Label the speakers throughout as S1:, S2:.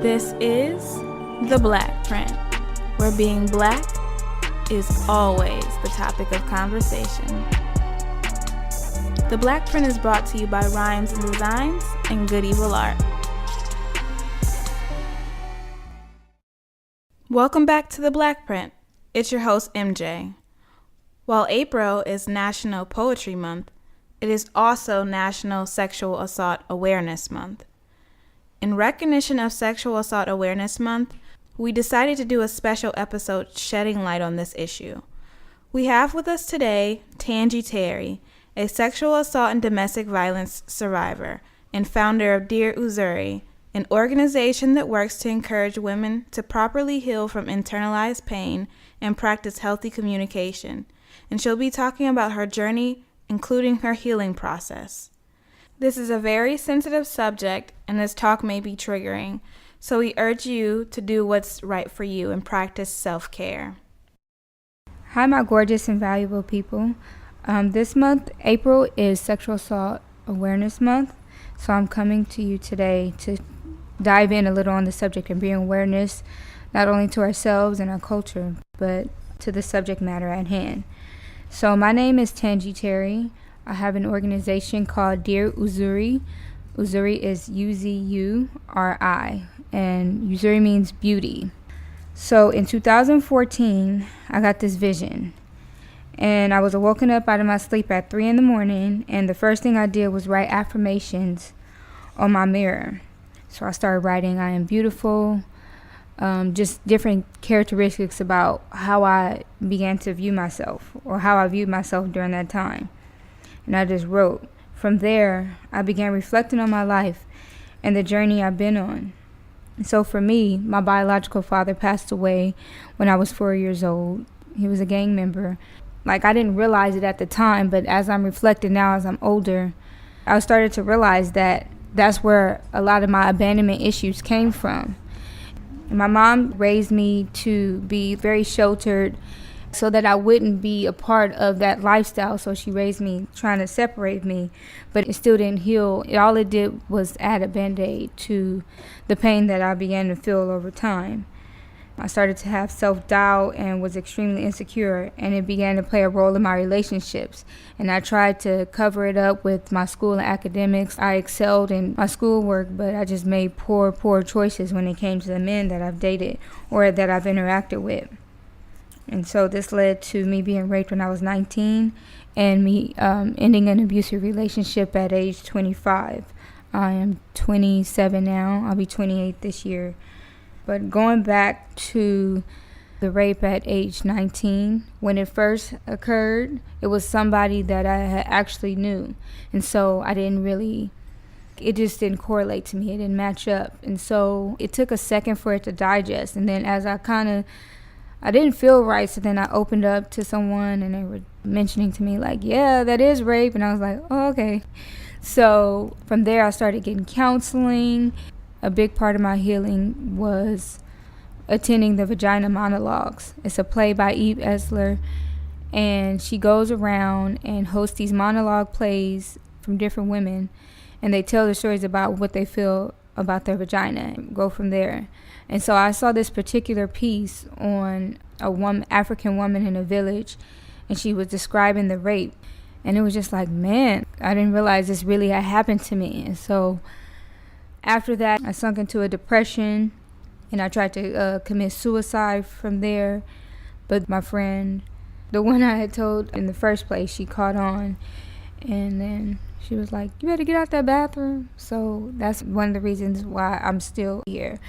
S1: This is the Blackprint, where being black is always the topic of conversation. The Blackprint is brought to you by Rhymes and Designs and Good Evil Art. Welcome back to the Blackprint. It's your host, MJ. While April is National Poetry Month, it is also National Sexual Assault Awareness Month. In recognition of Sexual Assault Awareness Month, we decided to do a special episode shedding light on this issue. We have with us today Tangie Terry, a sexual assault and domestic violence survivor and founder of Dear Uzuri, an organization that works to encourage women to properly heal from internalized pain and practice healthy communication. And she'll be talking about her journey, including her healing process. This is a very sensitive subject, and this talk may be triggering, so we urge you to do what's right for you and practice self-care.
S2: Hi, my gorgeous and valuable people. This month, April, is Sexual Assault Awareness Month, so I'm coming to you today to dive in a little on the subject and bring awareness not only to ourselves and our culture, but to the subject matter at hand. So my name is Tangie Terry. I have an organization called Dear Uzuri. Uzuri is Uzuri, and Uzuri means beauty. So in 2014, I got this vision. And I was woken up out of my sleep at 3 a.m, and the first thing I did was write affirmations on my mirror. So I started writing, I am beautiful, just different characteristics about how I began to view myself, or how I viewed myself during that time. And I just wrote. From there, I began reflecting on my life and the journey I've been on. So for me, my biological father passed away when I was 4 years old. He was a gang member. I didn't realize it at the time, but as I'm reflecting now, as I'm older, I started to realize that that's where a lot of my abandonment issues came from. My mom raised me to be very sheltered so that I wouldn't be a part of that lifestyle. So she raised me trying to separate me, but it still didn't heal. All it did was add a Band-Aid to the pain that I began to feel over time. I started to have self-doubt and was extremely insecure, and it began to play a role in my relationships. And I tried to cover it up with my school and academics. I excelled in my schoolwork, but I just made poor choices when it came to the men that I've dated or that I've interacted with. And so this led to me being raped when I was 19 and me ending an abusive relationship at age 25. I am 27 now. I'll be 28 this year. But going back to the rape at age 19, when it first occurred, it was somebody that I had actually knew. And so it just didn't correlate to me. It didn't match up. And so it took a second for it to digest. And then as I didn't feel right, so then I opened up to someone and they were mentioning to me yeah, that is rape. And I was like, oh, okay. So from there I started getting counseling. A big part of my healing was attending the Vagina Monologues. It's a play by Eve Ensler, and she goes around and hosts these monologue plays from different women, and they tell the stories about what they feel about their vagina and go from there. And so I saw this particular piece on African woman in a village, and she was describing the rape, and it was just man, I didn't realize this really had happened to me. And so after that, I sunk into a depression, and I tried to commit suicide from there. But my friend, the one I had told in the first place, she caught on, and then she was like, you better get out that bathroom. So that's one of the reasons why I'm still here.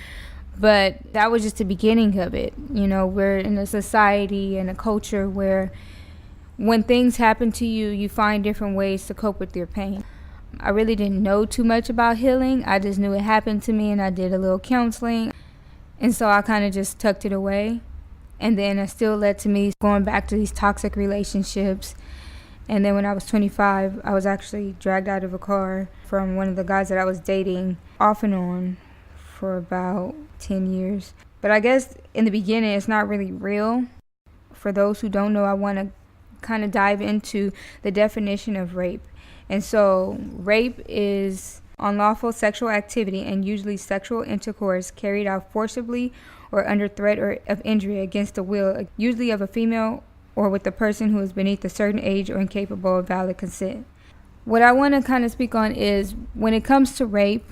S2: But that was just the beginning of it. We're in a society and a culture where when things happen to you, you find different ways to cope with your pain. I really didn't know too much about healing. I just knew it happened to me, and I did a little counseling. And so I kind of just tucked it away. And then it still led to me going back to these toxic relationships. And then when I was 25, I was actually dragged out of a car from one of the guys that I was dating off and on for about 10 years. But I guess in the beginning, it's not really real. For those who don't know, I want to kind of dive into the definition of rape. And so rape is unlawful sexual activity and usually sexual intercourse carried out forcibly or under threat or of injury against the will, usually of a female or with a person who is beneath a certain age or incapable of valid consent. What I want to kind of speak on is when it comes to rape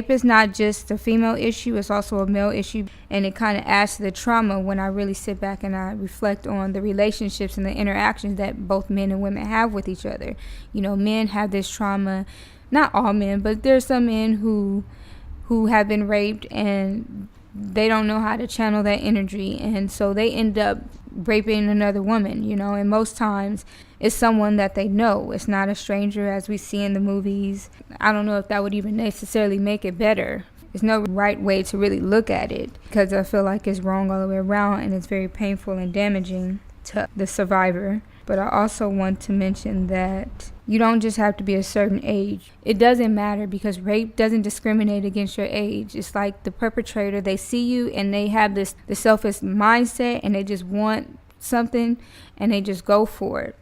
S2: is not just a female issue, it's also a male issue, and it kind of adds to the trauma when I really sit back and I reflect on the relationships and the interactions that both men and women have with each other. You know, men have this trauma, not all men, but there's some men who have been raped and they don't know how to channel that energy, and so they end up raping another woman, you know, and most times it's someone that they know. It's not a stranger as we see in the movies. I don't know if that would even necessarily make it better. There's no right way to really look at it because I feel like it's wrong all the way around and it's very painful and damaging to the survivor. But I also want to mention that you don't just have to be a certain age. It doesn't matter because rape doesn't discriminate against your age. It's like the perpetrator, they see you and they have the selfish mindset and they just want something and they just go for it.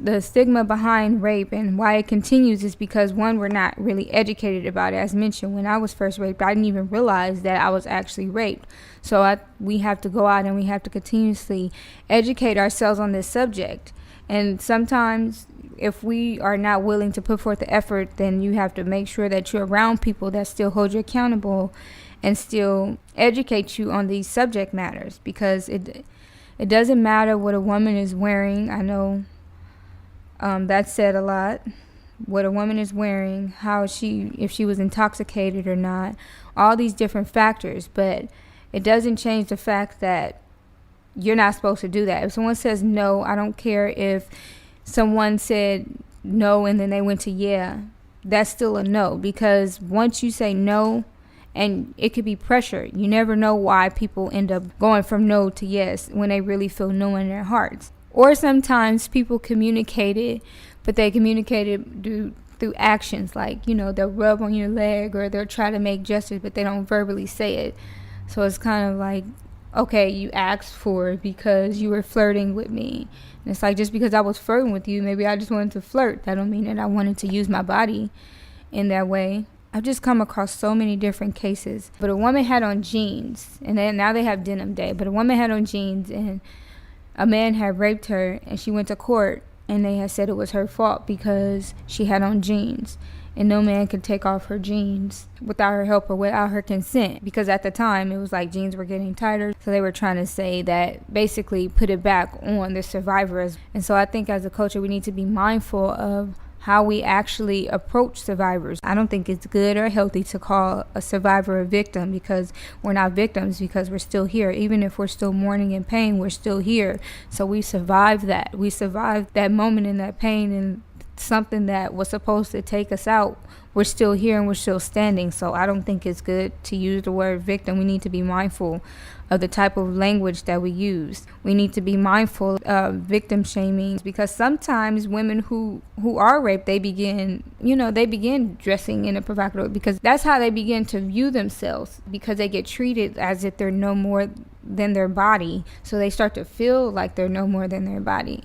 S2: The stigma behind rape and why it continues is because, one, we're not really educated about it. As mentioned, when I was first raped, I didn't even realize that I was actually raped. So we have to go out and we have to continuously educate ourselves on this subject. And sometimes if we are not willing to put forth the effort, then you have to make sure that you're around people that still hold you accountable and still educate you on these subject matters, because it doesn't matter what a woman is wearing. I know that said a lot. What a woman is wearing, if she was intoxicated or not, all these different factors, but it doesn't change the fact that you're not supposed to do that. If someone says no, I don't care if someone said no and then they went to yeah, that's still a no, because once you say no, and it could be pressure, you never know why people end up going from no to yes when they really feel no in their hearts. Or sometimes people communicate it, but they communicate it through actions, like, you know, they'll rub on your leg or they'll try to make gestures, but they don't verbally say it. So it's kind of like, okay, you asked for it because you were flirting with me. And it's like, just because I was flirting with you, maybe I just wanted to flirt. That don't mean that I wanted to use my body in that way. I've just come across so many different cases. But a woman had on jeans, and then now they have denim day, but a woman had on jeans and a man had raped her, and she went to court and they had said it was her fault because she had on jeans, and no man could take off her jeans without her help or without her consent, because at the time it was like jeans were getting tighter, so they were trying to say that, basically put it back on the survivors. And so I think as a culture we need to be mindful of how we actually approach survivors. I don't think it's good or healthy to call a survivor a victim, because we're not victims, because we're still here. Even if we're still mourning in pain, we're still here. So we survived that. We survived that moment in that pain, and something that was supposed to take us out, we're still here and we're still standing. So I don't think it's good to use the word victim. We need to be mindful of the type of language that we use. We need to be mindful of victim shaming, because sometimes women who are raped, they begin dressing in a provocative way, because that's how they begin to view themselves, because they get treated as if they're no more than their body. So they start to feel like they're no more than their body.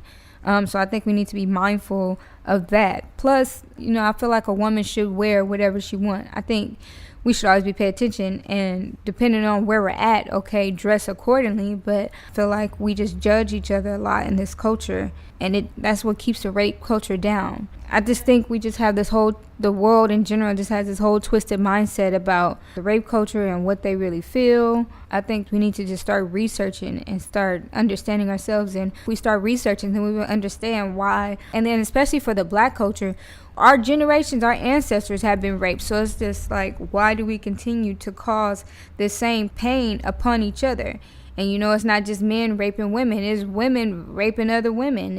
S2: So I think we need to be mindful of that. Plus, I feel like a woman should wear whatever she wants. I think we should always be paying attention, and depending on where we're at, okay, dress accordingly. But I feel like we just judge each other a lot in this culture, and that's what keeps the rape culture down. I just think we just have the world in general just has this whole twisted mindset about the rape culture and what they really feel. I think we need to just start researching and start understanding ourselves, and we start researching, then we will understand why. And then especially for the Black culture, our generations, our ancestors have been raped. So it's just like, why do we continue to cause the same pain upon each other? And it's not just men raping women, it's women raping other women.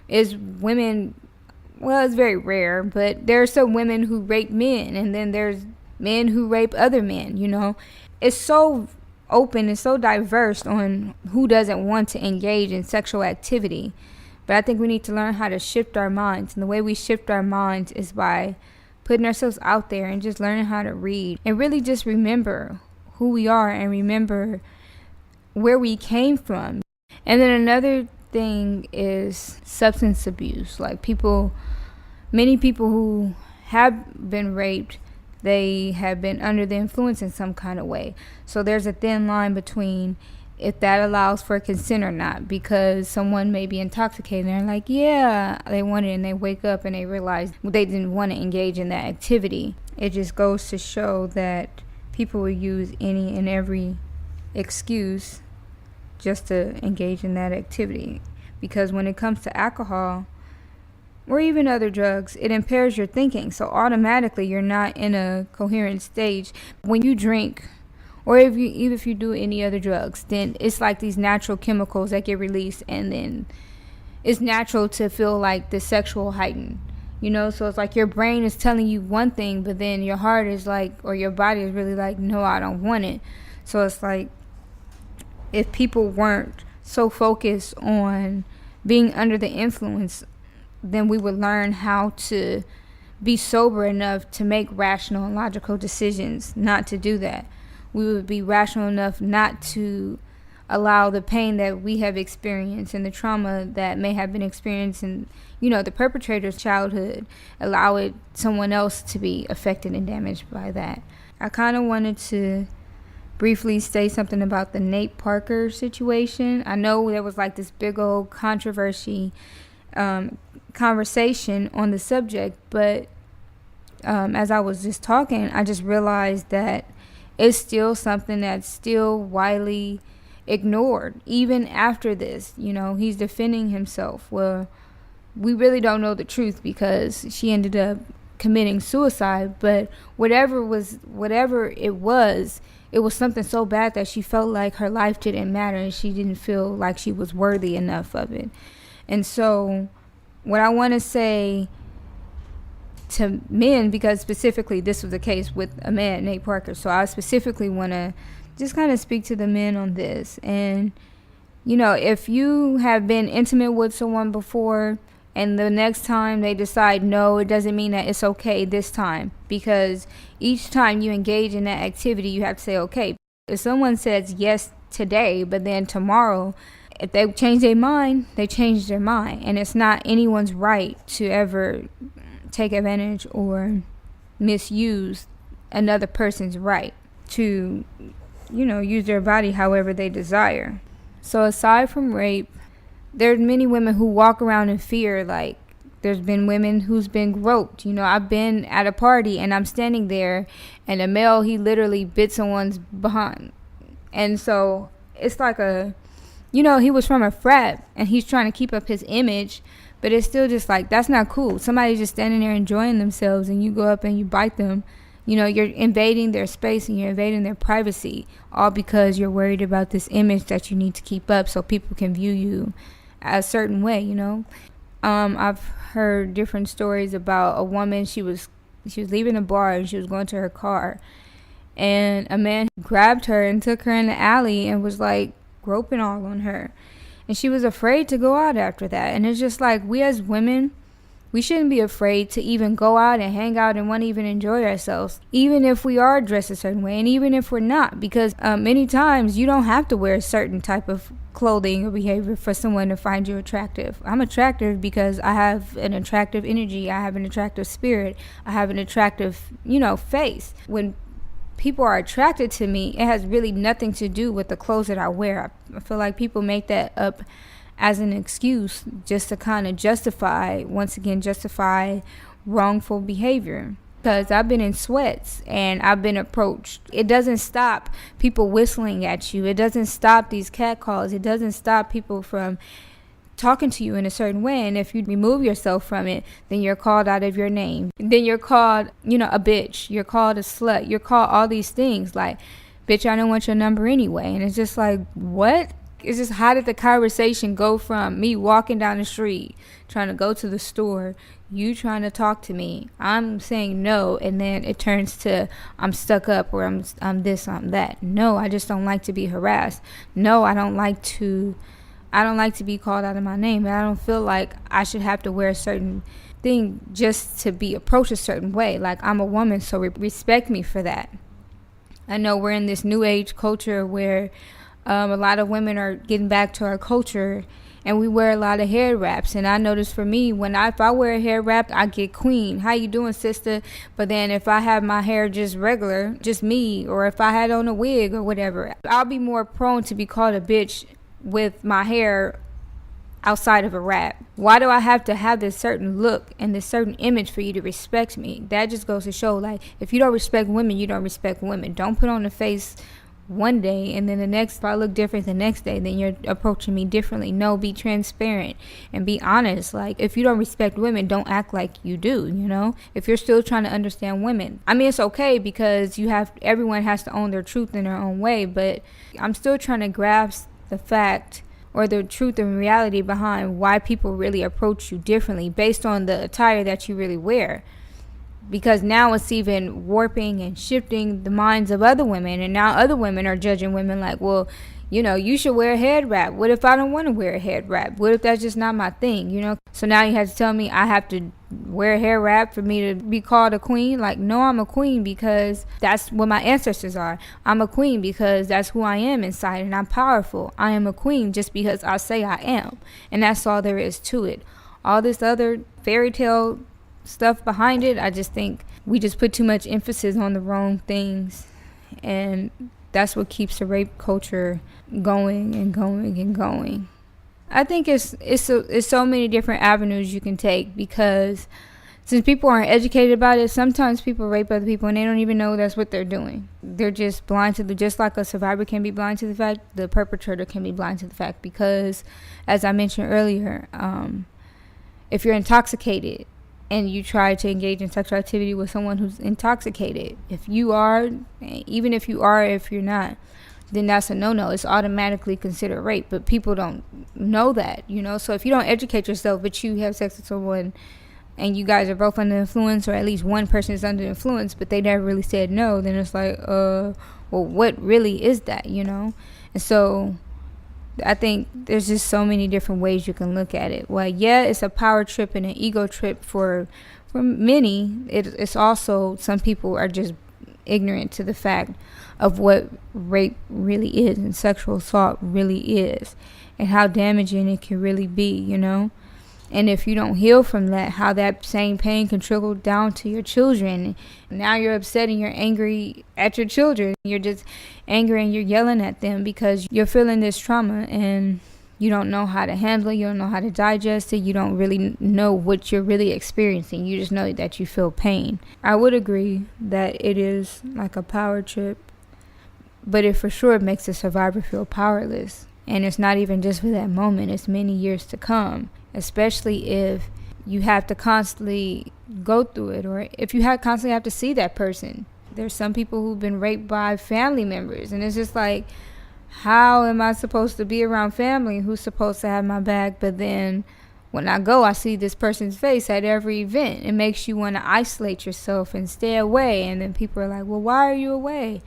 S2: It's women, well, it's very rare, but there are some women who rape men, and then there's men who rape other men. It's so open and so diverse on who doesn't want to engage in sexual activity. But I think we need to learn how to shift our minds. And the way we shift our minds is by putting ourselves out there and just learning how to read. And really just remember who we are and remember where we came from. And then another thing is substance abuse. Like many people who have been raped, they have been under the influence in some kind of way. So there's a thin line between if that allows for consent or not, because someone may be intoxicated and they're like, yeah, they want it, and they wake up and they realize they didn't want to engage in that activity. It just goes to show that people will use any and every excuse just to engage in that activity. Because when it comes to alcohol or even other drugs, it impairs your thinking. So automatically you're not in a coherent stage. When you drink, or even if you do any other drugs, then it's like these natural chemicals that get released, and then it's natural to feel like the sexual heightened. So it's like your brain is telling you one thing, but then your heart is like, or your body is really like, no, I don't want it. So it's like, if people weren't so focused on being under the influence, then we would learn how to be sober enough to make rational and logical decisions not to do that. We would be rational enough not to allow the pain that we have experienced and the trauma that may have been experienced in, the perpetrator's childhood, allow it someone else to be affected and damaged by that. I kind of wanted to briefly say something about the Nate Parker situation. I know there was like this big old controversy conversation on the subject, but as I was just talking, I just realized that it's still something that's still widely ignored even after this. He's defending himself. Well, we really don't know the truth because she ended up committing suicide, but whatever it was something so bad that she felt like her life didn't matter and she didn't feel like she was worthy enough of it. And so what I want to say to men, because specifically this was the case with a man, Nate Parker, so I specifically want to just kind of speak to the men on this. And if you have been intimate with someone before and the next time they decide no, it doesn't mean that it's okay this time, because each time you engage in that activity you have to say okay. If someone says yes today, but then tomorrow, if they change their mind, they change their mind, and it's not anyone's right to ever take advantage or misuse another person's right to, use their body however they desire. So aside from rape, there's many women who walk around in fear. Like, there's been women who's been groped. I've been at a party and I'm standing there and a male, he literally bit someone's behind. And so it's like he was from a frat and he's trying to keep up his image, but it's still just like, that's not cool. Somebody's just standing there enjoying themselves and you go up and you bite them. You're invading their space and you're invading their privacy, all because you're worried about this image that you need to keep up so people can view you a certain way. I've heard different stories about a woman. She was leaving a bar and she was going to her car, and a man grabbed her and took her in the alley and was like groping all on her, and she was afraid to go out after that. And it's just like, we as women, we shouldn't be afraid to even go out and hang out and want to even enjoy ourselves, even if we are dressed a certain way and even if we're not, because many times you don't have to wear a certain type of clothing or behavior for someone to find you attractive. I'm attractive because I have an attractive energy, I have an attractive spirit, I have an attractive, face. When people are attracted to me, it has really nothing to do with the clothes that I wear. I feel like people make that up as an excuse just to kind of justify wrongful behavior. Because I've been in sweats and I've been approached. It doesn't stop people whistling at you. It doesn't stop these catcalls. It doesn't stop people from talking to you in a certain way. And if you remove yourself from it, then you're called out of your name. Then you're called, a bitch. You're called a slut. You're called all these things like, bitch, I don't want your number anyway. And it's just like, what? It's just, how did the conversation go from me walking down the street, trying to go to the store, you trying to talk to me, I'm saying no, and then it turns to I'm stuck up, or I'm this, I'm that. No, I just don't like to be harassed. No, I don't like to be called out of my name. And I don't feel like I should have to wear a certain thing just to be approached a certain way. Like, I'm a woman, so respect me for that. I know we're in this new age culture where a lot of women are getting back to our culture and we wear a lot of hair wraps. And I notice for me, if I wear a hair wrap, I get queen. How you doing, sister? But then if I have my hair just regular, just me, or if I had on a wig or whatever, I'll be more prone to be called a bitch with my hair outside of a wrap. Why do I have to have this certain look and this certain image for you to respect me? That just goes to show, like, if you don't respect women, you don't respect women. Don't put on the face one day and then if I look different the next day, then you're approaching me differently. No, be transparent and be honest. Like, if you don't respect women, don't act like you do, if you're still trying to understand women. I mean, it's okay because everyone has to own their truth in their own way, but I'm still trying to grasp the fact or the truth and reality behind why people really approach you differently based on the attire that you really wear. Because now it's even warping and shifting the minds of other women, and now other women are judging women like, well, you should wear a head wrap. What if I don't want to wear a head wrap? What if that's just not my thing, So now you have to tell me I have to wear a hair wrap for me to be called a queen? Like, no, I'm a queen because that's what my ancestors are. I'm a queen because that's who I am inside, and I'm powerful. I am a queen just because I say I am, and that's all there is to it. All this other fairy tale stuff behind it, I just think we just put too much emphasis on the wrong things, and that's what keeps the rape culture going and going and going. I think it's so many different avenues you can take, because since people aren't educated about it, sometimes people rape other people and they don't even know that's what they're doing. They're just blind to just like a survivor can be blind to the fact, the perpetrator can be blind to the fact, because as I mentioned earlier, if you're intoxicated and you try to engage in sexual activity with someone who's intoxicated, if you're not, then that's a no-no. It's automatically considered rape, but people don't know that, So if you don't educate yourself, but you have sex with someone and you guys are both under influence, or at least one person is under influence, but they never really said no, then it's like, well, what really is that, And so I think there's just so many different ways you can look at it. Well, yeah, it's a power trip and an ego trip for many. It's also, some people are just ignorant to the fact of what rape really is and sexual assault really is, and how damaging it can really be, And if you don't heal from that, how that same pain can trickle down to your children. Now you're upset and you're angry at your children. You're just angry and you're yelling at them because you're feeling this trauma and you don't know how to handle it. You don't know how to digest it. You don't really know what you're really experiencing. You just know that you feel pain. I would agree that it is like a power trip, but it for sure makes the survivor feel powerless. And it's not even just for that moment. It's many years to come, especially if you have to constantly go through it, or if you constantly have to see that person. There's some people who've been raped by family members, and it's just like, how am I supposed to be around family who's supposed to have my back, but then when I go, I see this person's face at every event? It makes you want to isolate yourself and stay away. And then people are like, well, why are you away?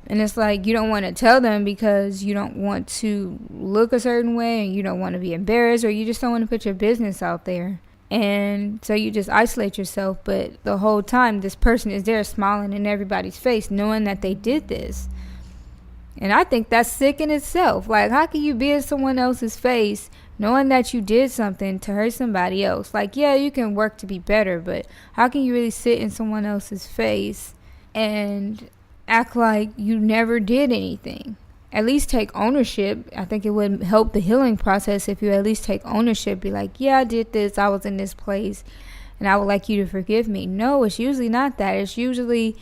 S2: And it's like, you don't want to tell them because you don't want to look a certain way, and you don't want to be embarrassed, or you just don't want to put your business out there. And so you just isolate yourself. But the whole time, this person is there smiling in everybody's face, knowing that they did this. And I think that's sick in itself. Like, how can you be in someone else's face knowing that you did something to hurt somebody else? Like, yeah, you can work to be better, but how can you really sit in someone else's face and act like you never did anything? At least take ownership. I think it would help the healing process if you at least take ownership. Be like, yeah, I did this. I was in this place, and I would like you to forgive me. No, it's usually not that. It's usually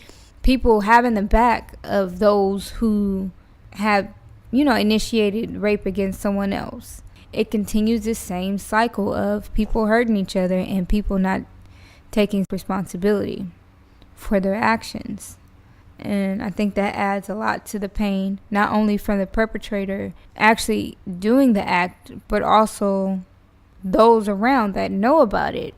S2: people having the back of those who have, initiated rape against someone else. It continues this same cycle of people hurting each other and people not taking responsibility for their actions. And I think that adds a lot to the pain, not only from the perpetrator actually doing the act, but also those around that know about it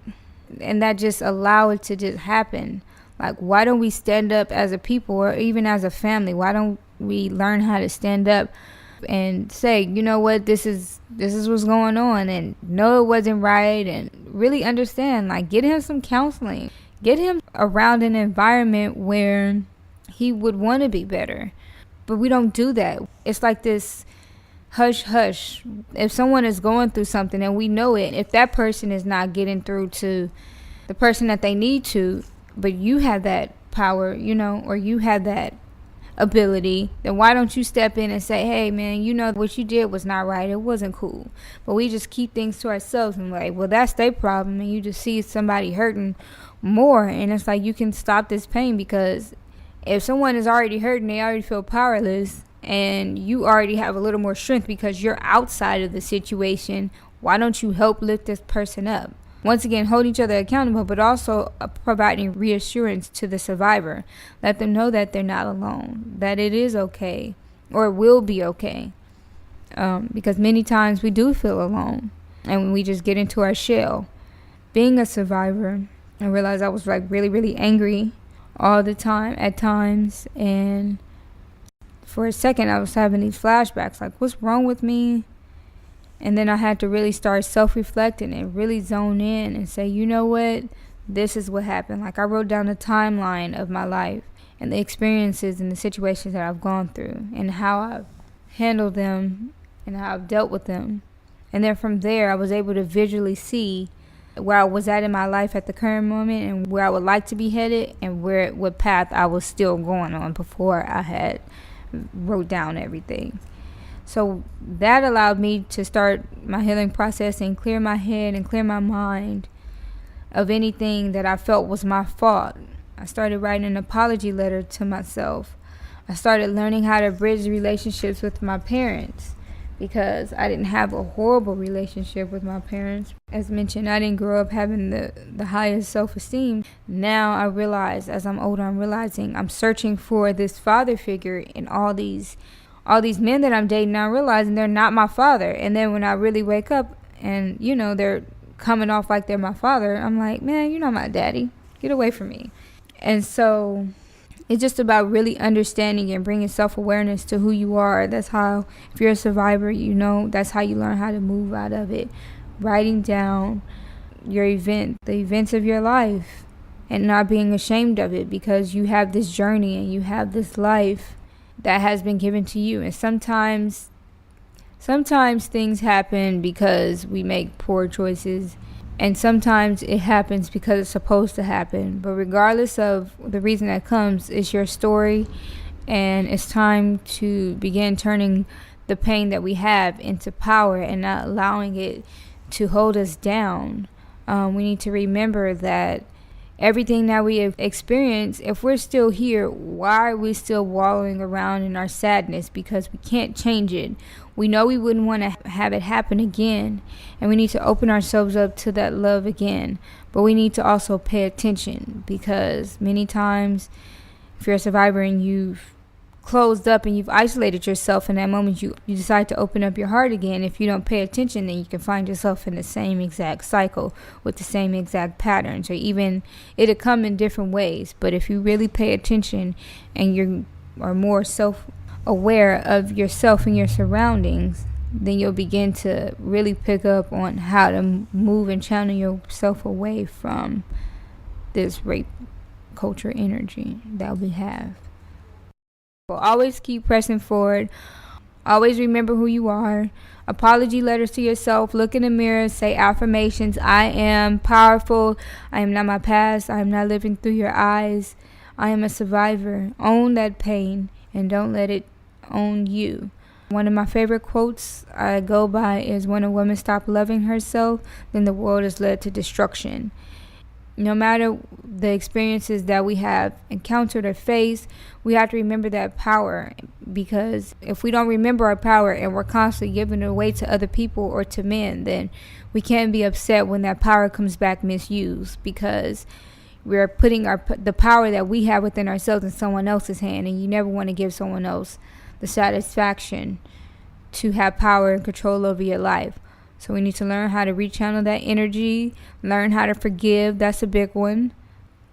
S2: and that just allow it to just happen. Like, why don't we stand up as a people, or even as a family? Why don't we learn how to stand up and say, you know what, this is what's going on, and no, it wasn't right, and really understand. Like, get him some counseling, get him around an environment where he would want to be better. But we don't do that. It's like this hush hush. If someone is going through something and we know it, if that person is not getting through to the person that they need to, but you have that power, or you have that ability, then why don't you step in and say, hey man, what you did was not right, it wasn't cool. But we just keep things to ourselves and like, well, that's their problem, and you just see somebody hurting more, and it's like, you can stop this pain, because if someone is already hurting, they already feel powerless, and you already have a little more strength because you're outside of the situation. Why don't you help lift this person up? Once again, hold each other accountable, but also providing reassurance to the survivor. Let them know that they're not alone, that it is okay, or it will be okay. Because many times we do feel alone, and we just get into our shell. Being a survivor, I realized I was like really, really angry all the time at times, and for a second I was having these flashbacks, like, what's wrong with me? And then I had to really start self-reflecting and really zone in and say, you know what? This is what happened. Like, I wrote down a timeline of my life and the experiences and the situations that I've gone through and how I've handled them and how I've dealt with them. And then from there, I was able to visually see where I was at in my life at the current moment and where I would like to be headed and what path I was still going on before I had wrote down everything. So that allowed me to start my healing process and clear my head and clear my mind of anything that I felt was my fault. I started writing an apology letter to myself. I started learning how to bridge relationships with my parents, because I didn't have a horrible relationship with my parents. As mentioned, I didn't grow up having the highest self-esteem. Now I realize, as I'm older, I'm searching for this father figure in all these men that I'm dating. Now I'm realizing they're not my father. And then when I really wake up and, they're coming off like they're my father, I'm like, man, you're not my daddy. Get away from me. And so it's just about really understanding and bringing self-awareness to who you are. That's how, if you're a survivor, that's how you learn how to move out of it. Writing down the events of your life, and not being ashamed of it, because you have this journey and you have this life that has been given to you. And sometimes things happen because we make poor choices, and sometimes it happens because it's supposed to happen. But regardless of the reason that comes, it's your story, and it's time to begin turning the pain that we have into power and not allowing it to hold us down. We need to remember that everything that we have experienced, if we're still here, why are we still wallowing around in our sadness? Because we can't change it. We know we wouldn't want to have it happen again, and we need to open ourselves up to that love again. But we need to also pay attention, because many times, if you're a survivor and you've closed up and you've isolated yourself, in that moment you decide to open up your heart again. If you don't pay attention, then you can find yourself in the same exact cycle with the same exact patterns, or even it'll come in different ways. But if you really pay attention and you are more self-aware of yourself and your surroundings, then you'll begin to really pick up on how to move and channel yourself away from this rape culture energy that we have. Always keep pressing forward. Always remember who you are. Apology letters to yourself. Look in the mirror. Say affirmations. I am powerful. I am not my past. I am not living through your eyes. I am a survivor. Own that pain and don't let it own you. One of my favorite quotes I go by is, when a woman stops loving herself, then the world is led to destruction. No matter the experiences that we have encountered or faced, we have to remember that power, because if we don't remember our power and we're constantly giving it away to other people or to men, then we can't be upset when that power comes back misused, because we're putting the power that we have within ourselves in someone else's hand, and you never want to give someone else the satisfaction to have power and control over your life. So we need to learn how to rechannel that energy, learn how to forgive. That's a big one.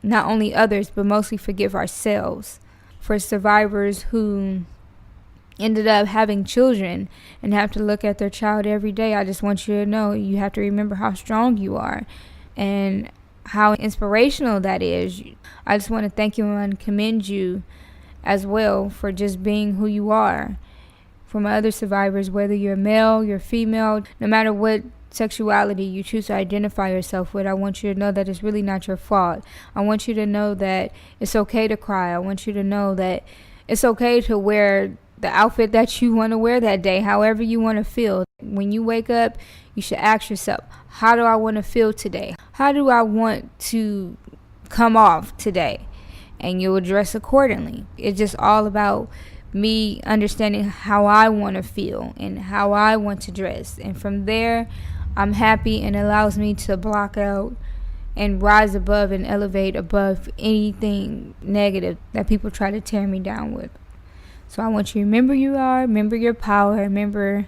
S2: Not only others, but mostly forgive ourselves. For survivors who ended up having children and have to look at their child every day, I just want you to know, you have to remember how strong you are and how inspirational that is. I just want to thank you and commend you as well for just being who you are, for my other survivors, whether you're male, you're female, no matter what sexuality you choose to identify yourself with, I want you to know that it's really not your fault. I want you to know that it's okay to cry. I want you to know that it's okay to wear the outfit that you want to wear that day, however you want to feel. When you wake up, you should ask yourself, how do I want to feel today? How do I want to come off today? And you'll dress accordingly. It's just all about me understanding how I want to feel and how I want to dress. And from there, I'm happy, and it allows me to block out and rise above and elevate above anything negative that people try to tear me down with. So I want you to remember you are, remember your power, remember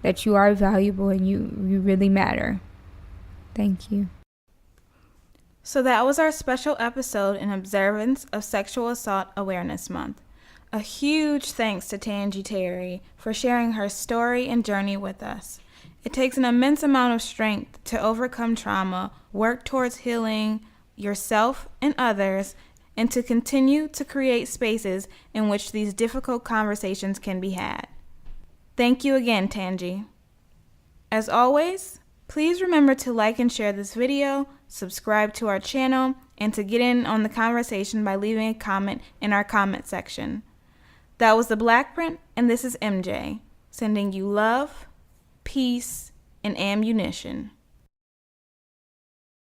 S2: that you are valuable and you really matter. Thank you.
S1: So that was our special episode in observance of Sexual Assault Awareness Month. A huge thanks to Tangie Terry for sharing her story and journey with us. It takes an immense amount of strength to overcome trauma, work towards healing yourself and others, and to continue to create spaces in which these difficult conversations can be had. Thank you again, Tangie. As always, please remember to like and share this video, subscribe to our channel, and to get in on the conversation by leaving a comment in our comment section. That was the Blackprint, and this is MJ, sending you love, peace, and ammunition.